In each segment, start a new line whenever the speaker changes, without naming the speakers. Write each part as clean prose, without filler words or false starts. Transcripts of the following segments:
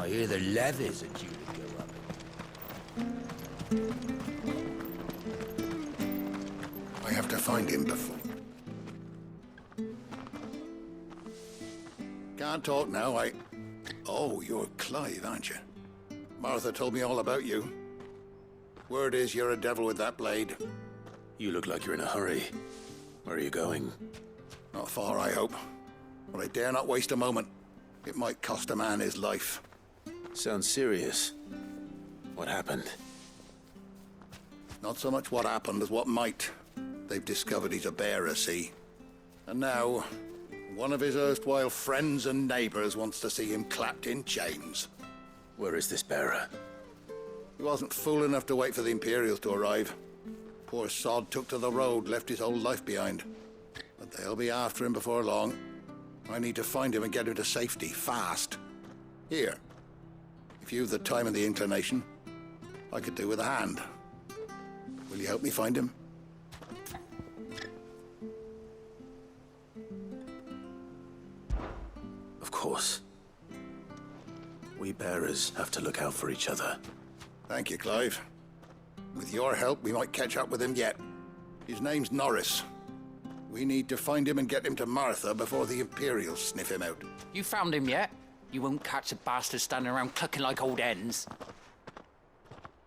I hear the leathers are due to go up.
I have to find him before. Can't talk now, Oh, you're Clive, aren't you? Martha told me all about you. Word is you're a devil with that blade.
You look like you're in a hurry. Where are you going?
Not far, I hope. But I dare not waste a moment. It might cost a man his life.
Sounds serious. What happened?
Not so much what happened as what might. They've discovered he's a bearer, see? And now, one of his erstwhile friends and neighbors wants to see him clapped in chains.
Where is this bearer?
He wasn't fool enough to wait for the Imperials to arrive. Poor sod took to the road, left his whole life behind. But they'll be after him before long. I need to find him and get him to safety, fast. Here, if you've the time and the inclination, I could do with a hand. Will you help me find him?
Of course. We bearers have to look out for each other.
Thank you, Clive. With your help, we might catch up with him yet. His name's Norris. We need to find him and get him to Martha before the Imperials sniff him out.
You found him yet? You won't catch a bastard standing around clucking like old hens.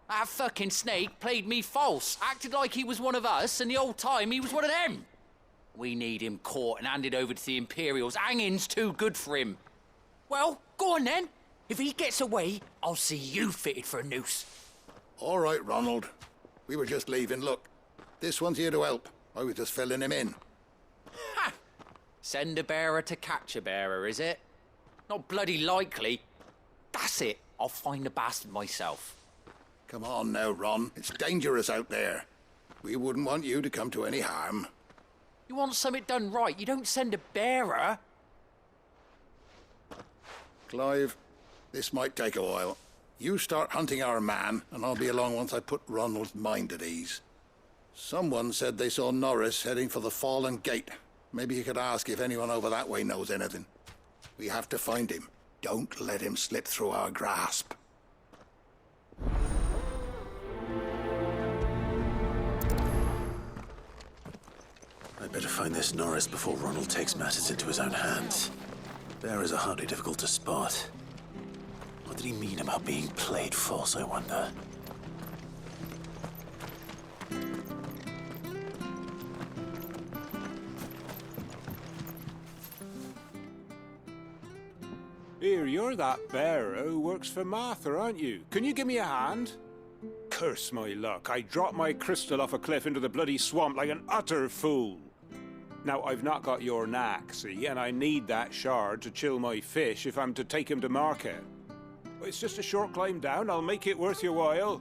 That fucking snake played me false, acted like he was one of us, and the whole time he was one of them. We need him caught and handed over to the Imperials. Hanging's too good for him. Well, go on then. If he gets away, I'll see you fitted for a noose.
All right, Ronald. We were just leaving. Look, this one's here to help. I was just filling him in.
Ha! Send a bearer to catch a bearer, is it? Not bloody likely. That's it. I'll find the bastard myself.
Come on now, Ron. It's dangerous out there. We wouldn't want you to come to any harm.
You want something done right, you don't send a bearer.
Clive, this might take a while. You start hunting our man, and I'll be along once I put Ronald's mind at ease. Someone said they saw Norris heading for the Fallen Gate. Maybe you could ask if anyone over that way knows anything. We have to find him. Don't let him slip through our grasp.
I'd better find this Norris before Ronald takes matters into his own hands. Bearers are hardly difficult to spot. What did he mean about being played false, I wonder?
Here, you're that bearer who works for Martha, aren't you? Can you give me a hand? Curse my luck, I dropped my crystal off a cliff into the bloody swamp like an utter fool. Now, I've not got your knack, see, and I need that shard to chill my fish if I'm to take him to market. It's just a short climb down, I'll make it worth your while.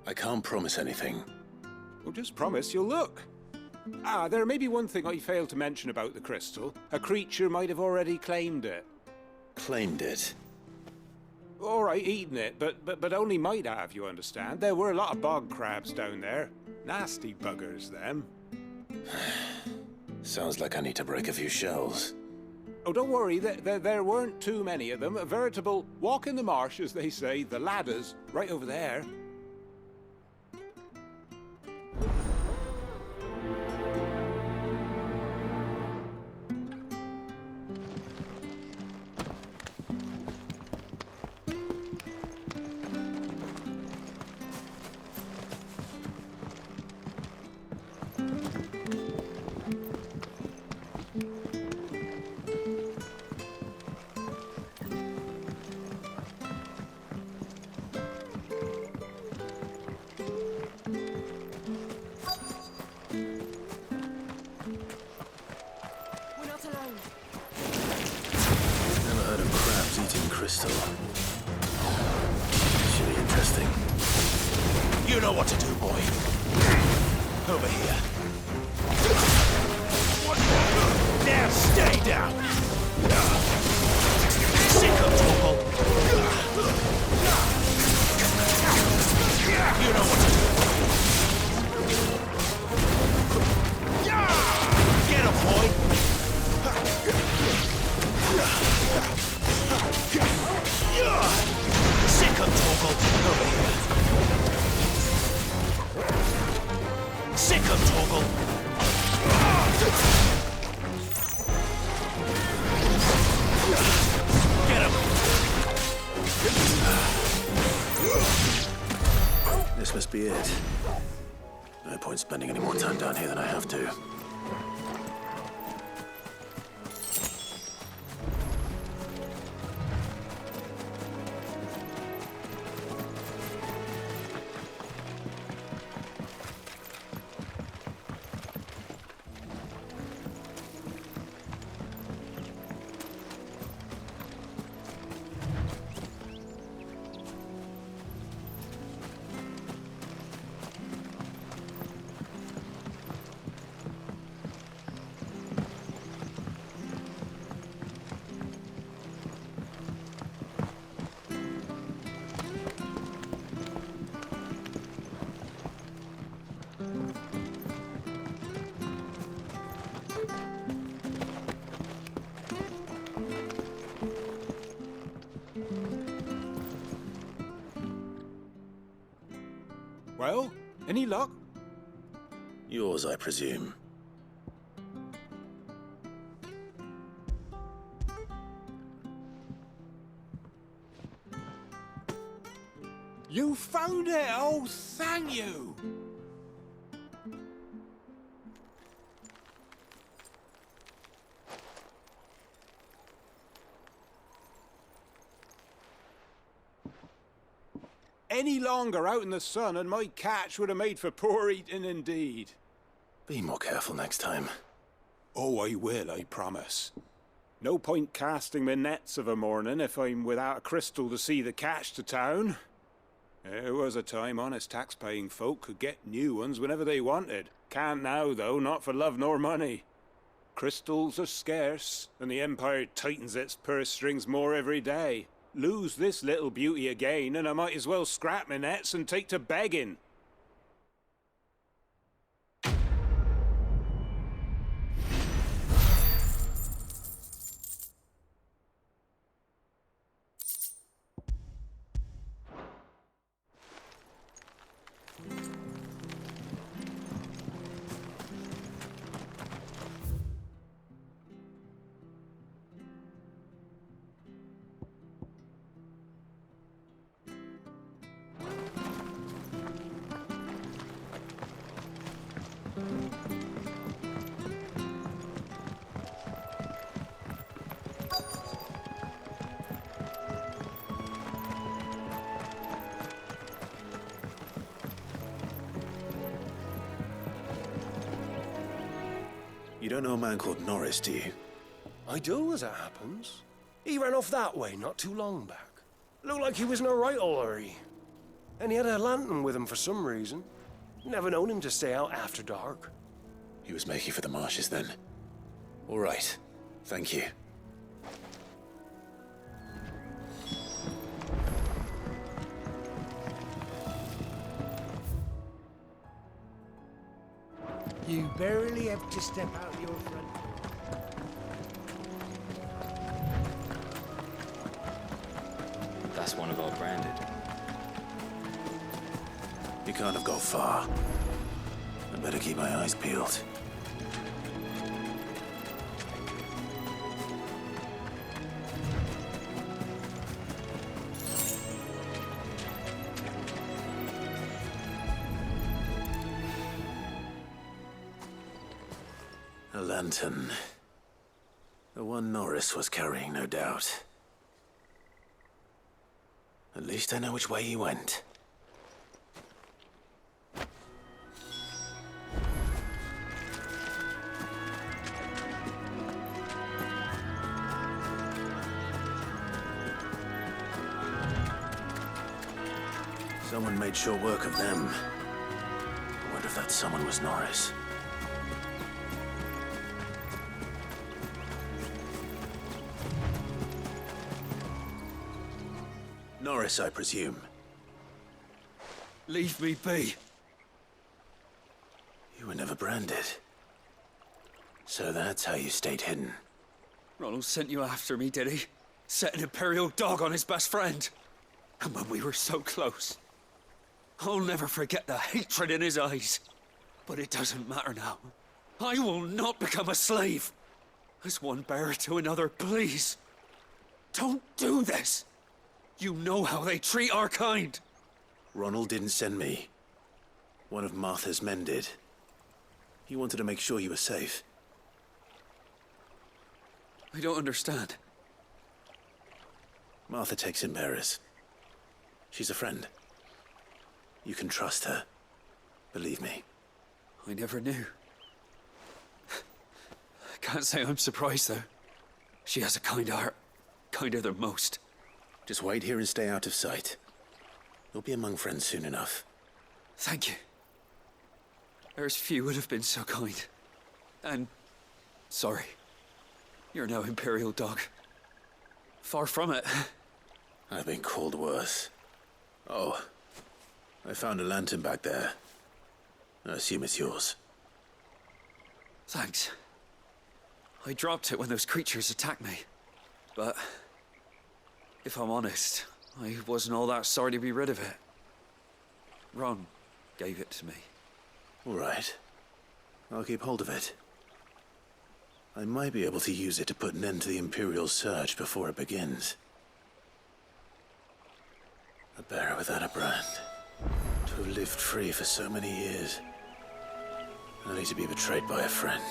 I can't promise anything.
Well, just promise you'll look. Ah, there may be one thing I failed to mention about the crystal. A creature might have already claimed it.
Claimed it?
All right, eaten it, but only might have, you understand. There were a lot of bog crabs down there. Nasty buggers, them.
Sounds like I need to break a few shells.
Oh, don't worry, there weren't too many of them. A veritable walk in the marsh, as they say, the ladders, right over there.
Never heard of crabs eating crystal. Should be interesting.
You know what to do, boy. Over here. Now stay down. Sick of trouble. You know what to do. Get him, boy.
This must be it. No point spending any more time down here than I have to.
Well, any luck?
Yours, I presume.
You found it! Oh, thank you! Any longer out in the sun and my catch would have made for poor eating indeed.
Be more careful next time.
Oh, I will, I promise. No point casting my nets of a morning if I'm without a crystal to see the catch to town. There was a time honest tax-paying folk could get new ones whenever they wanted. Can't now, though, not for love nor money. Crystals are scarce, and the Empire tightens its purse strings more every day. Lose this little beauty again, and I might as well scrap my nets and take to begging.
You don't know a man called Norris, do you?
I do, as it happens. He ran off that way not too long back. Looked like he was in a right hurry. And he had a lantern with him for some reason. Never known him to stay out after dark.
He was making for the marshes then. All right. Thank you.
You barely have to step out your front door.
That's one of our branded.
You can't have got far. I better keep my eyes peeled. A lantern. The one Norris was carrying, no doubt. At least I know which way he went. Someone made short work of them. I wonder if that someone was Norris. Norris, I presume.
Leave me be.
You were never branded. So that's how you stayed hidden.
Ronald sent you after me, did he? Set an Imperial dog on his best friend. And when we were so close. I'll never forget the hatred in his eyes. But it doesn't matter now. I will not become a slave. As one bearer to another, please. Don't do this. You know how they treat our kind.
Ronald didn't send me. One of Martha's men did. He wanted to make sure you were safe.
I don't understand.
Martha takes in bearers. She's a friend. You can trust her. Believe me.
I never knew. I can't say I'm surprised, though. She has a kind heart. Kinder than most.
Just wait here and stay out of sight. You'll be among friends soon enough.
Thank you. There's few would have been so kind. And sorry. You're no Imperial dog. Far from it.
I've been called worse. Oh, I found a lantern back there. I assume it's yours.
Thanks. I dropped it when those creatures attacked me. But if I'm honest, I wasn't all that sorry to be rid of it. Ron gave it to me.
All right. I'll keep hold of it. I might be able to use it to put an end to the Imperial search before it begins. A bearer without a brand. To have lived free for so many years. Only to be betrayed by a friend.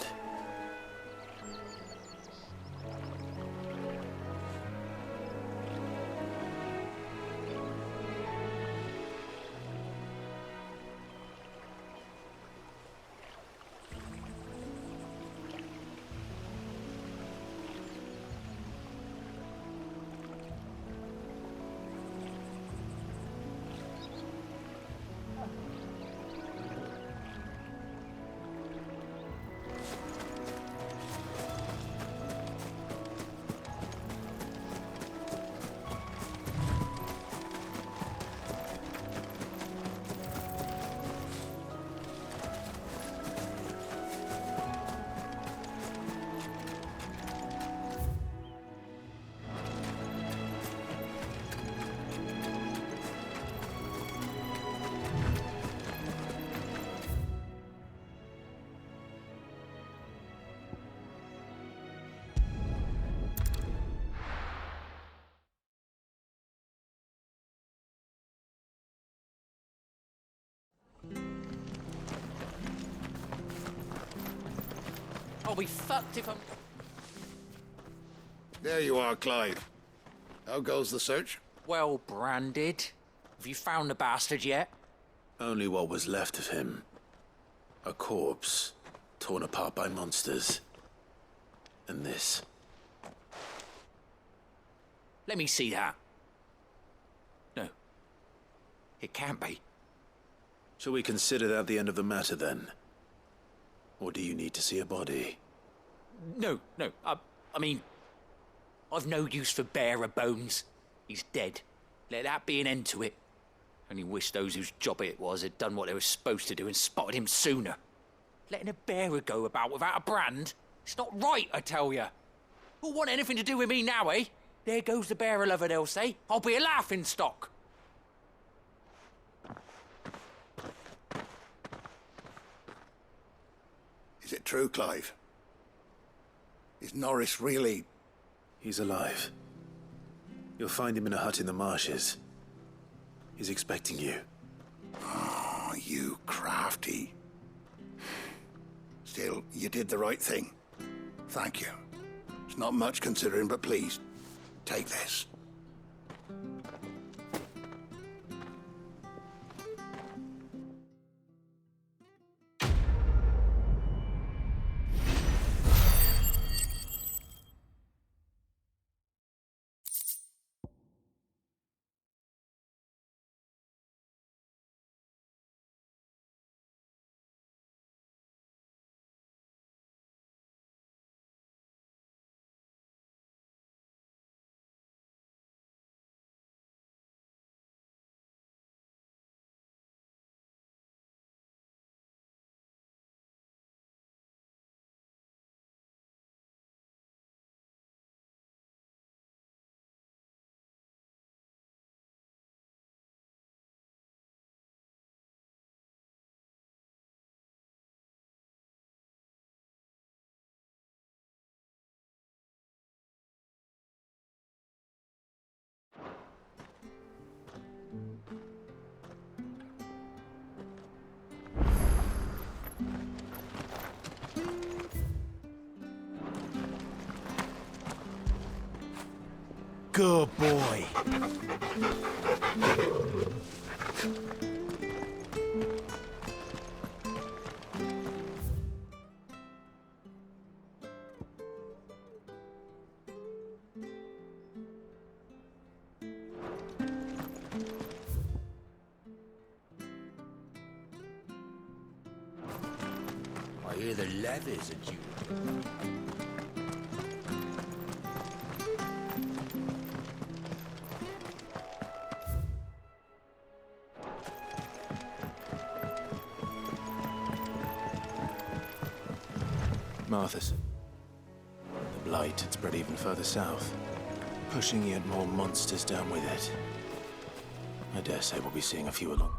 I'll be fucked if I'm...
There you are, Clive. How goes the search?
well branded. Have you found the bastard yet?
Only what was left of him. A corpse, torn apart by monsters. And this.
Let me see that. No. It can't be.
Shall we consider that the end of the matter, then? Or do you need to see a body?
No. I mean, I've no use for bearer bones. He's dead. Let that be an end to it. Only wish those whose job it was had done what they were supposed to do and spotted him sooner. Letting a bearer go about without a brand? It's not right, I tell you. Who'll want anything to do with me now, eh? There goes the bearer lover, they'll say. I'll be a laughing stock.
Is it true, Clive? Is Norris really...
He's alive. You'll find him in a hut in the marshes. He's expecting you.
Oh, you crafty. Still, you did the right thing. Thank you. It's not much considering, but please, take this.
Good boy. I hear the leathers are due.
Marthas. The blight had spread even further south, pushing yet more monsters down with it. I dare say we'll be seeing a few along.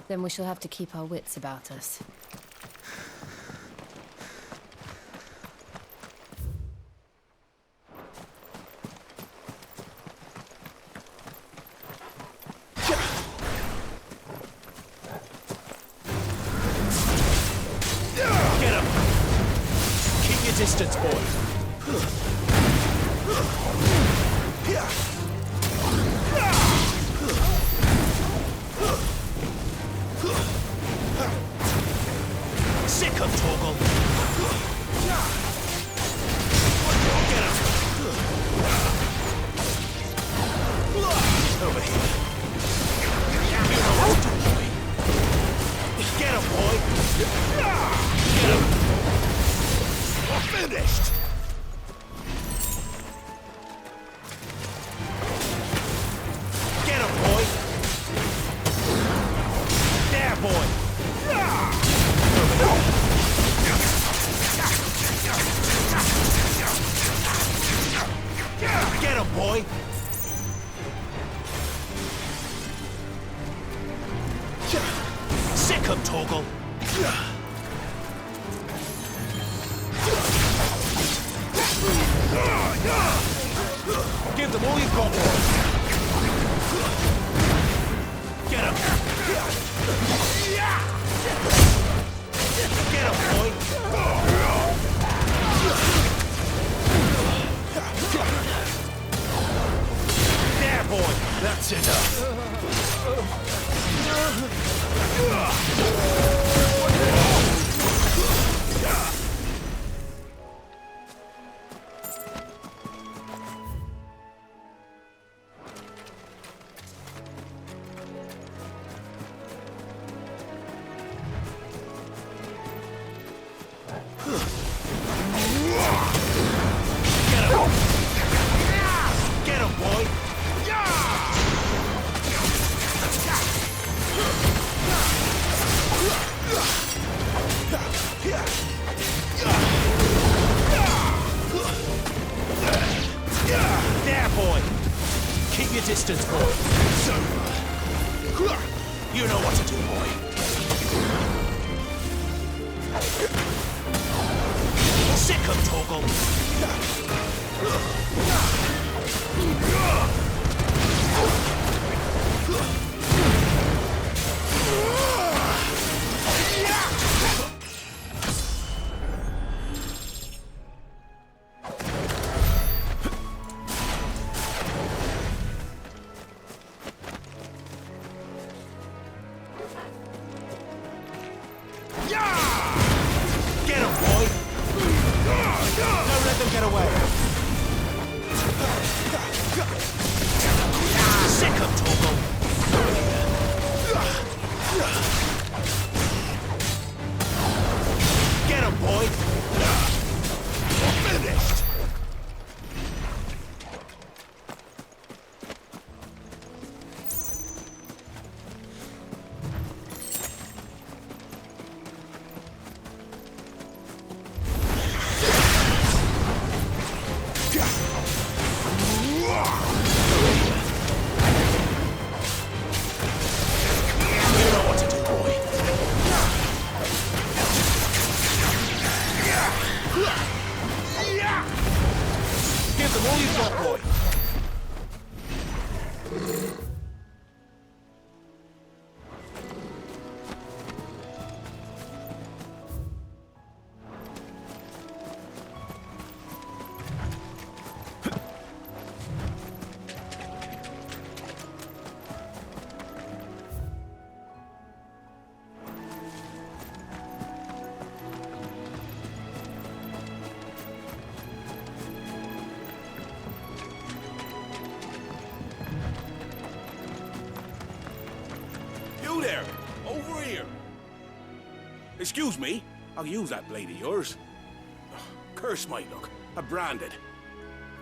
Then we shall have to keep our wits about us.
Get him! Keep your distance, boy. Sick him, Torgal. Get him! Over here. You know what to do, boy. Get him, boy! Get him! We're finished! Get him, boy! There, boy! Get him, boy! Sick him, Torgal! Give them all you've got, boy! Get him! Get him, boy! There, boy! That's enough! Get him, boy! There, boy! Keep your distance, boy. It's over. You know what to do, boy. Sick him, Torgal. Get him, boy! Don't let them get away! Sick him, Torgal! Get him, boy! We're finished! Give them all you've got, boy! You there! Over here! Excuse me, I'll use that blade of yours. Curse my luck. I'm branded.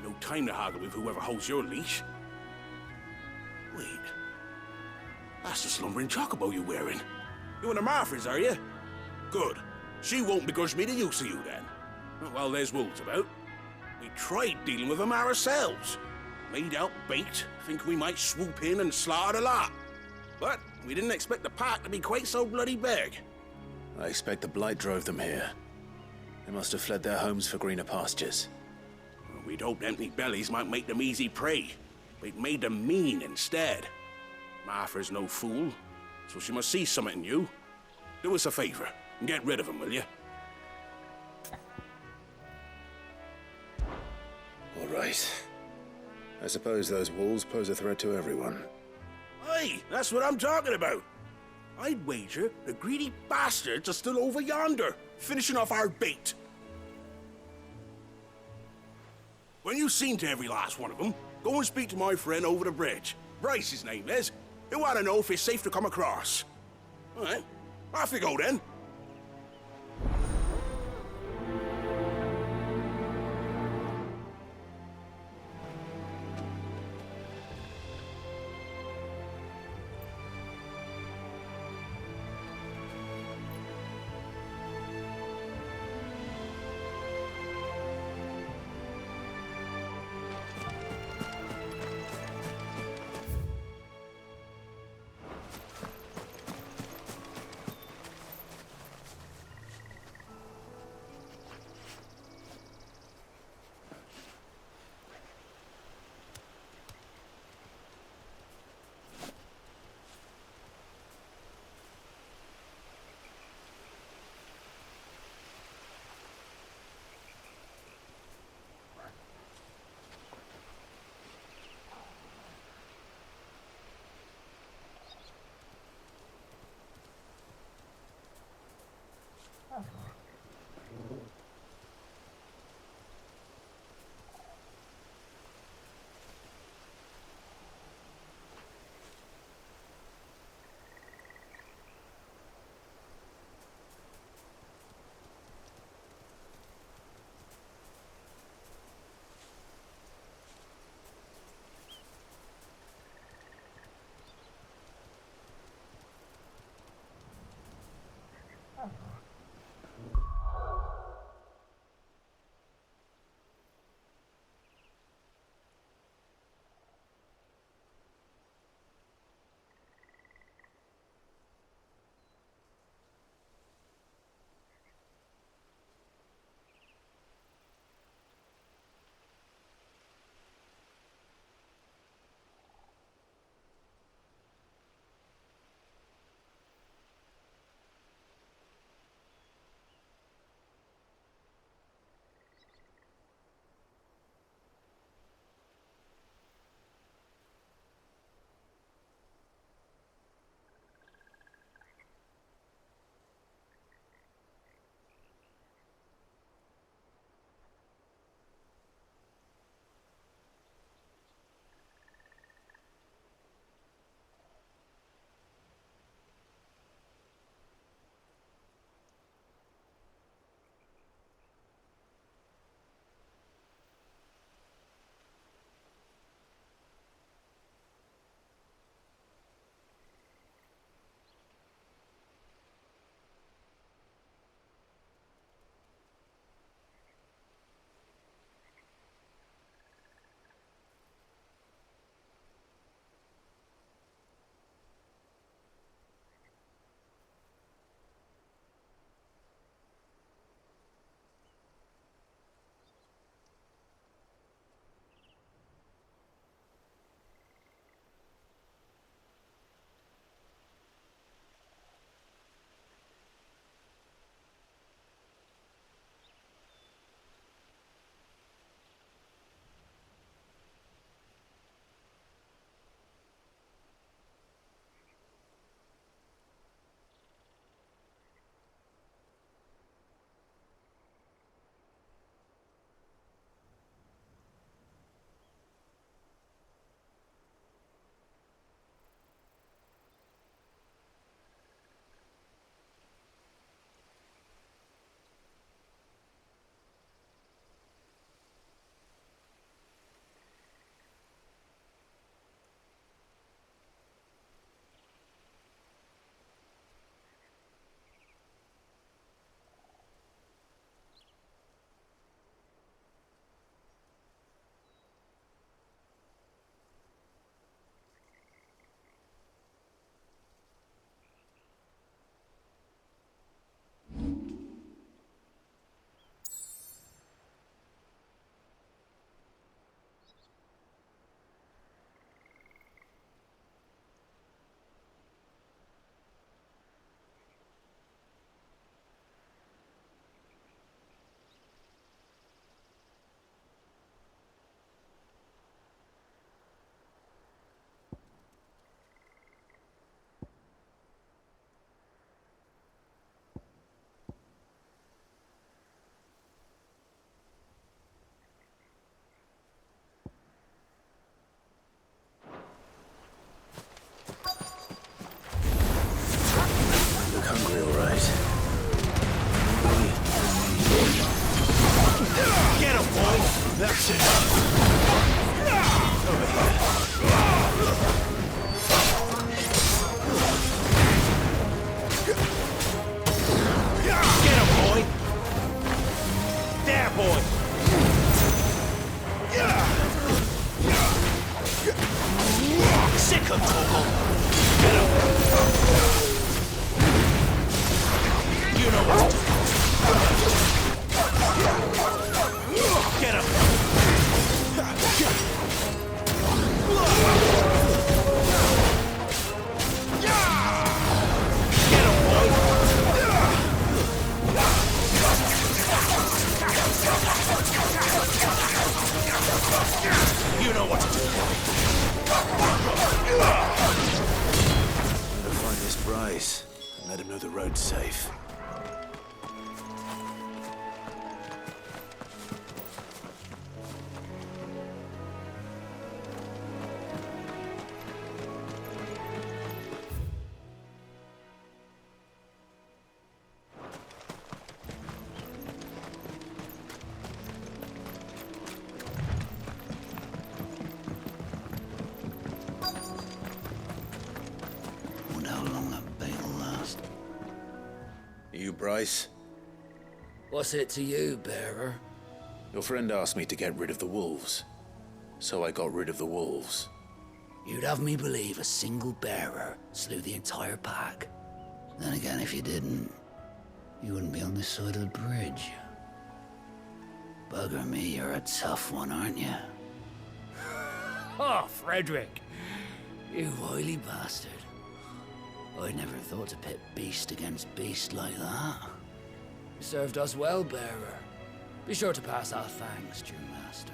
No time to haggle with whoever holds your leash. Wait. That's the slumbering chocobo you're wearing. You and the Marfors, are you? Good. She won't begrudge me the use of you, then. Well, there's wolves about. We tried dealing with them ourselves. Made out baked, thinking we might swoop in and slaughter the lot. But We didn't expect the park to be quite so bloody big.
I expect the blight drove them here. They must have fled their homes for greener pastures.
Well, we'd hoped empty bellies might make them easy prey. But it made them mean instead. Martha's no fool, so she must see something in you. Do us a favor and get rid of them, will you?
All right. I suppose those wolves pose a threat to everyone.
Aye, that's what I'm talking about. I'd wager the greedy bastards are still over yonder, finishing off our bait. When you've seen to every last one of them, go and speak to my friend over the bridge. Bryce, his name is. He'll want to know if it's safe to come across. All right, off you go then.
safe.
Wonder how long that bait will last.
You, Bryce?
What's it to you, bearer?
Your friend asked me to get rid of the wolves. So I got rid of the wolves.
You'd have me believe a single bearer slew the entire pack. Then again, if you didn't, you wouldn't be on this side of the bridge. Bugger me, you're a tough one, aren't you?
Oh, Frederick.
You wily bastard. I'd never thought to pit beast against beast like that. You served us well, bearer. Be sure to pass our thanks, true master.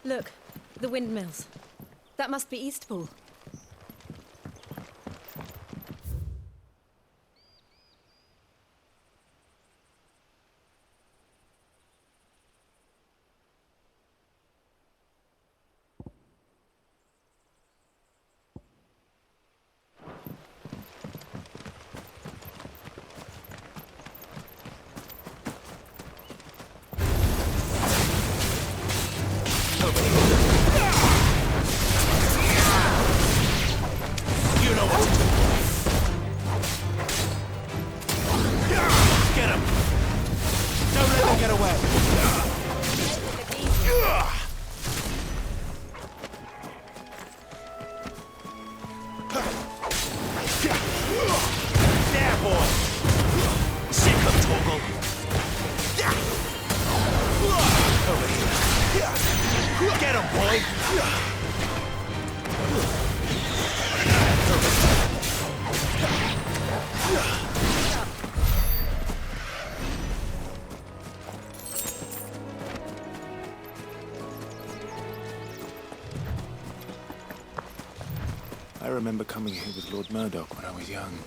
Look, the windmills. That must be Eastpool.
I remember coming here with Lord Murdoch when I was young.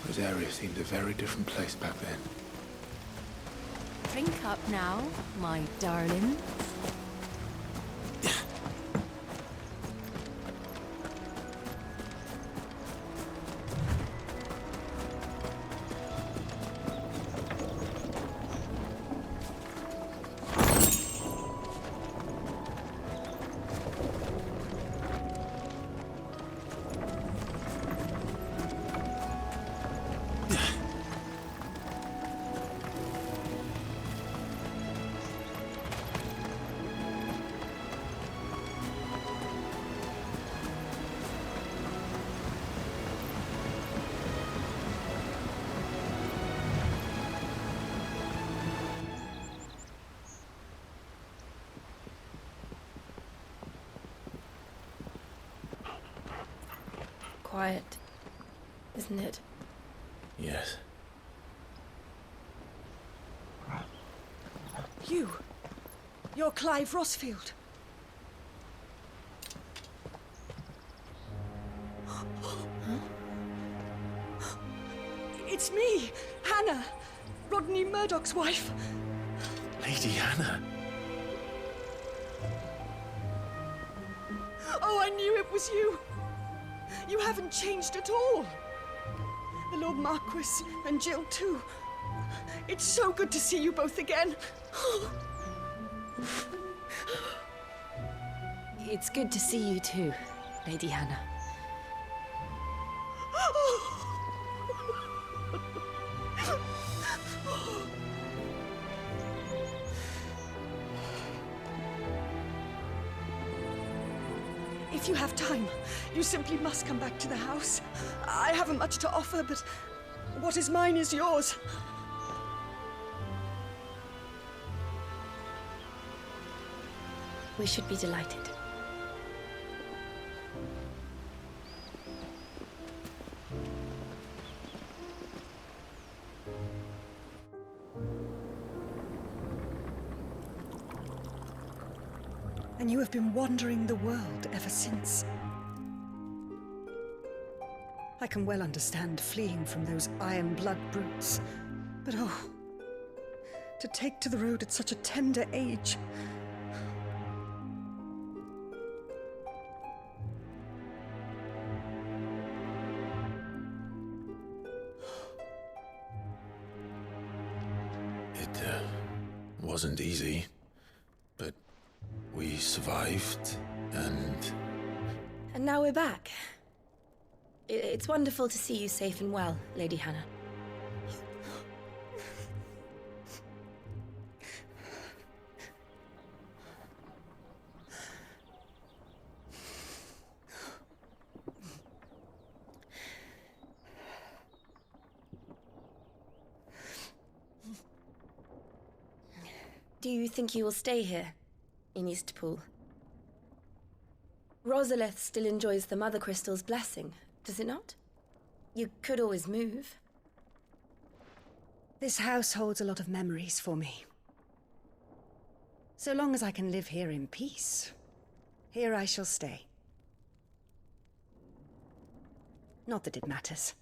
This area seemed a very different place back then.
Drink up now, my darling. quiet, isn't it?
Yes.
You're Clive Rossfield. It's me, Hannah, Rodney Murdoch's wife.
Lady Hannah.
Oh, I knew it was you. You haven't changed at all. The Lord Marquis and Jill too. It's so good to see you both again.
It's good to see you too, Lady Hannah.
If you have time, you simply must come back to the house. I haven't much to offer, but what is mine is yours.
We should be delighted.
And you have been wandering the world ever since. I can well understand fleeing from those iron blood brutes. But oh, to take to the road at such a tender age.
It wasn't easy, but we survived, and...
And now we're back. It's wonderful to see you safe and well, Lady Hannah. Do you think you will stay here, in Eastpool? Rosalith still enjoys the Mother Crystal's blessing, does it not? You could always move.
This house holds a lot of memories for me. So long as I can live here in peace, here I shall stay. Not that it matters.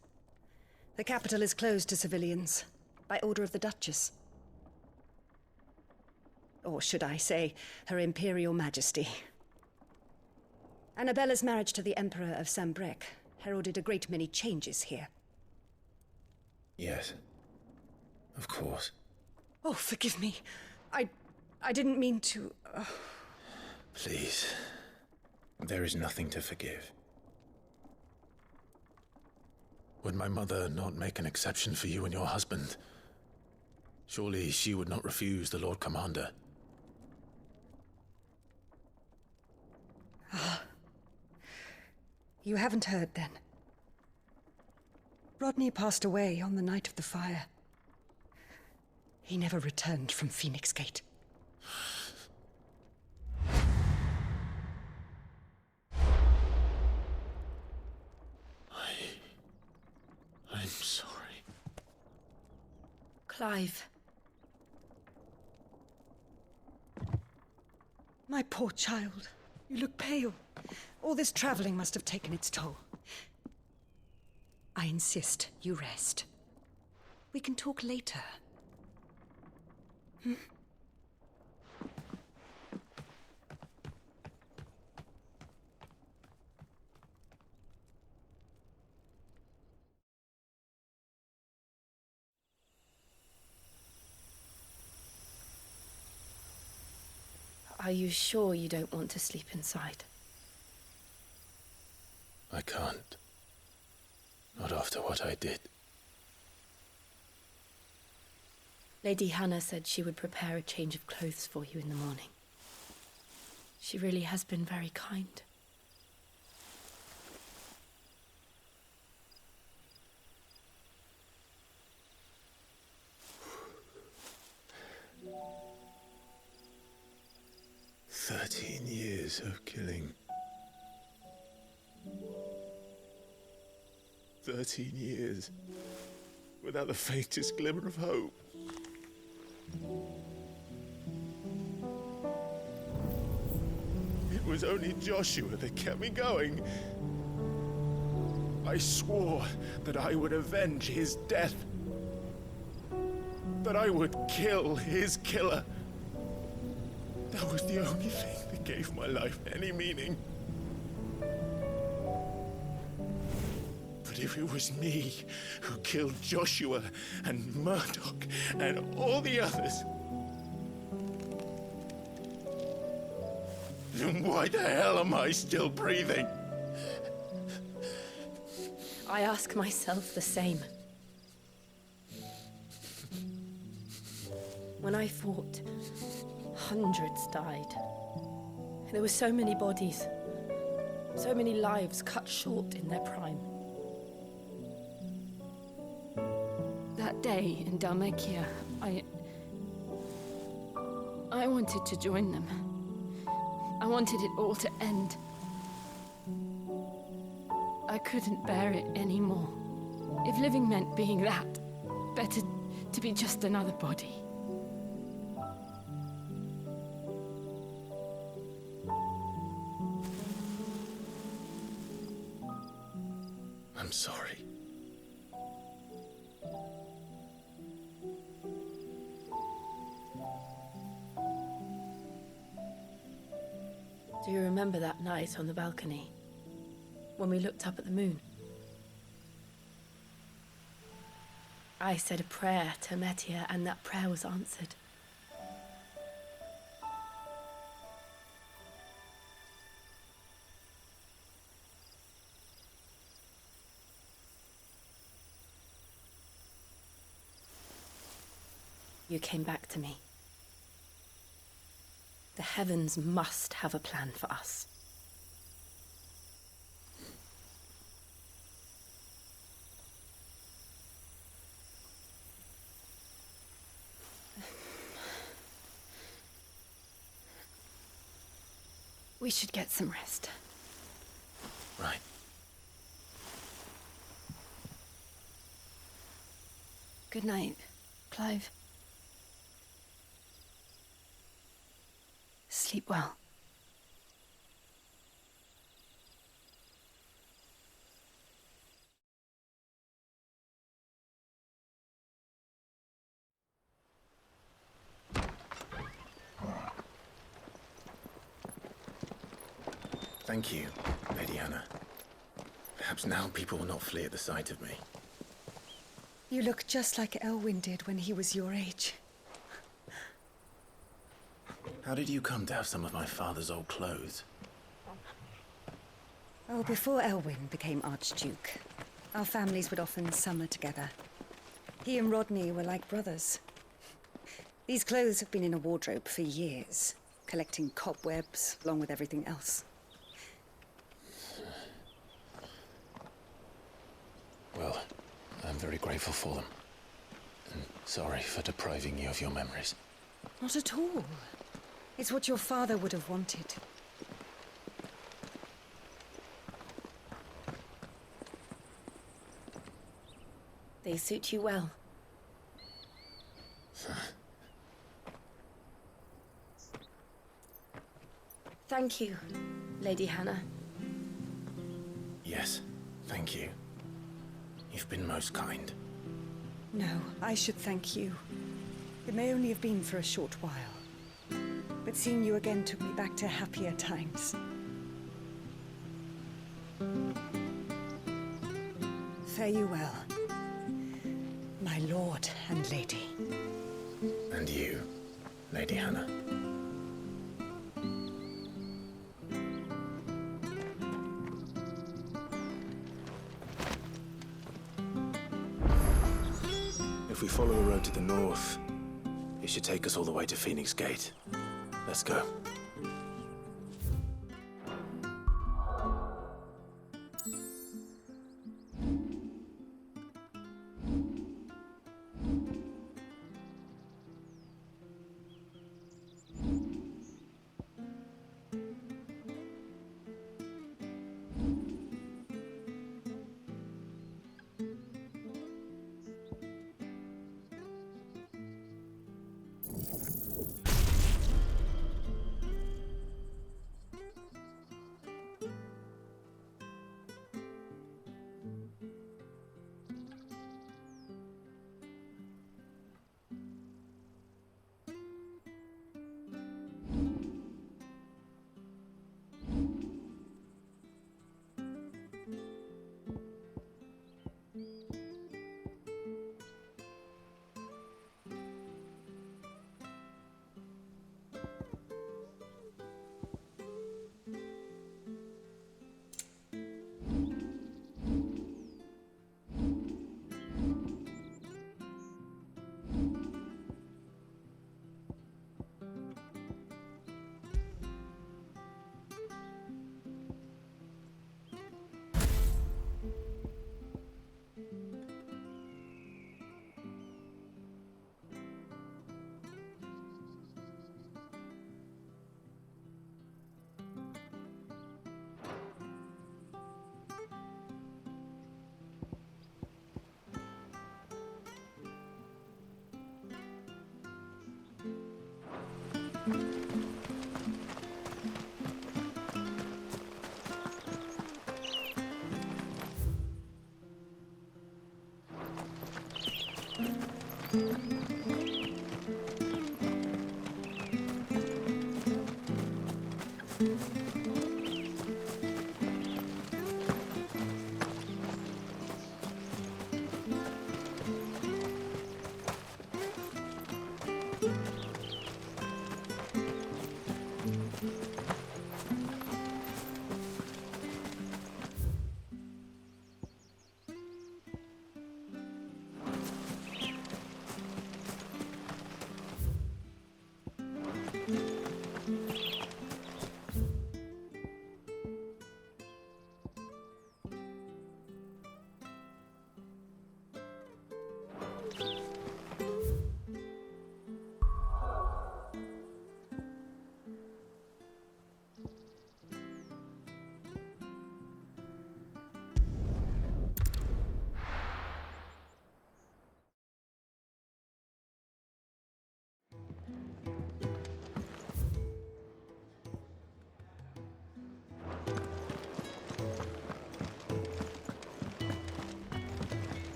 The capital is closed to civilians, by order of the Duchess. Or should I say, Her Imperial Majesty. Annabella's marriage to the Emperor of Sambrec heralded a great many changes here.
Yes. Of course.
Oh, forgive me. I didn't mean to...
Please. There is nothing to forgive. Would my mother not make an exception for you and your husband? Surely she would not refuse the Lord Commander.
You haven't heard, then. Rodney passed away on the night of the fire. He never returned from Phoenix Gate.
I'm sorry.
Clive.
My poor child. You look pale. All this traveling must have taken its toll. I insist you rest. We can talk later.
Are you sure you don't want to sleep inside?
I can't. Not after what I did.
Lady Hannah said she would prepare a change of clothes for you in the morning. She really has been very kind.
"13 years of killing. 13 years, without the faintest glimmer of hope. It was only Joshua that kept me going. I swore that I would avenge his death. That I would kill his killer. That was the only thing that gave my life any meaning. But if it was me who killed Joshua and Murdoch and all the others, then why the hell am I still breathing?
I ask myself the same. When I fought, hundreds died. There were so many bodies, so many lives cut short in their prime. That day in Dalmacia, I wanted to join them. I wanted it all to end. I couldn't bear it anymore. If living meant being that, better to be just another body.
I'm sorry.
Do you remember that night on the balcony? When we looked up at the moon? I said a prayer to Metia, and that prayer was answered. You came back to me. The heavens must have a plan for us. We should get some rest.
Right.
Good night, Clive. Sleep well.
Thank you, Lady Hannah. Perhaps now people will not flee at the sight of me.
You look just like Elwyn did when he was your age.
How did you come to have some of my father's old clothes?
Oh, before Elwyn became Archduke, our families would often summer together. He and Rodney were like brothers. These clothes have been in a wardrobe for years, collecting cobwebs along with everything else.
Well, I'm very grateful for them. And sorry for depriving you of your memories.
Not at all. It's what your father would have wanted.
They suit you well. Thank you, Lady Hannah.
Yes, thank you. You've been most kind.
No, I should thank you. It may only have been for a short while, but seeing you again took me back to happier times. Fare you well, my lord and lady.
And you, Lady Hannah. If we follow the road to the north, it should take us all the way to Phoenix Gate. Let's go.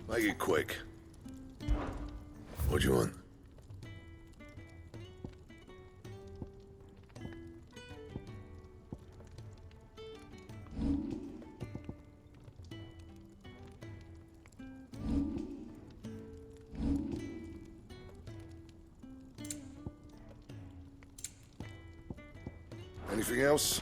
Make it quick. What do you want? Anything else?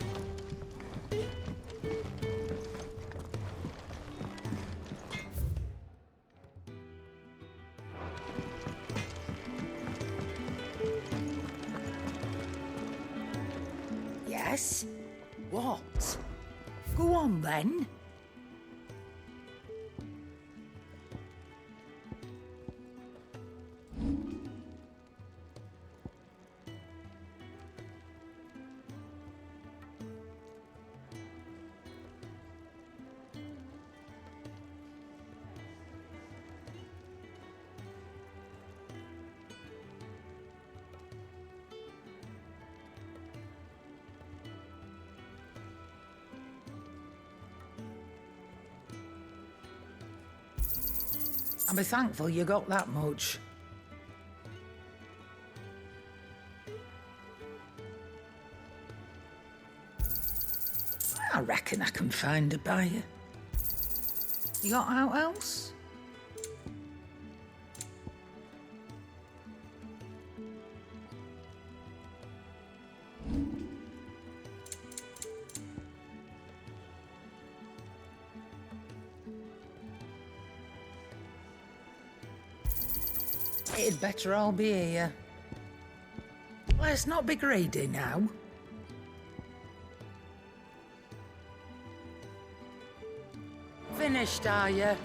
Yes? What? Go on then. I'll be thankful you got that much. I reckon I can find a buyer. You got out else? It'd better all be here. Let's not be greedy now. Finished, are you?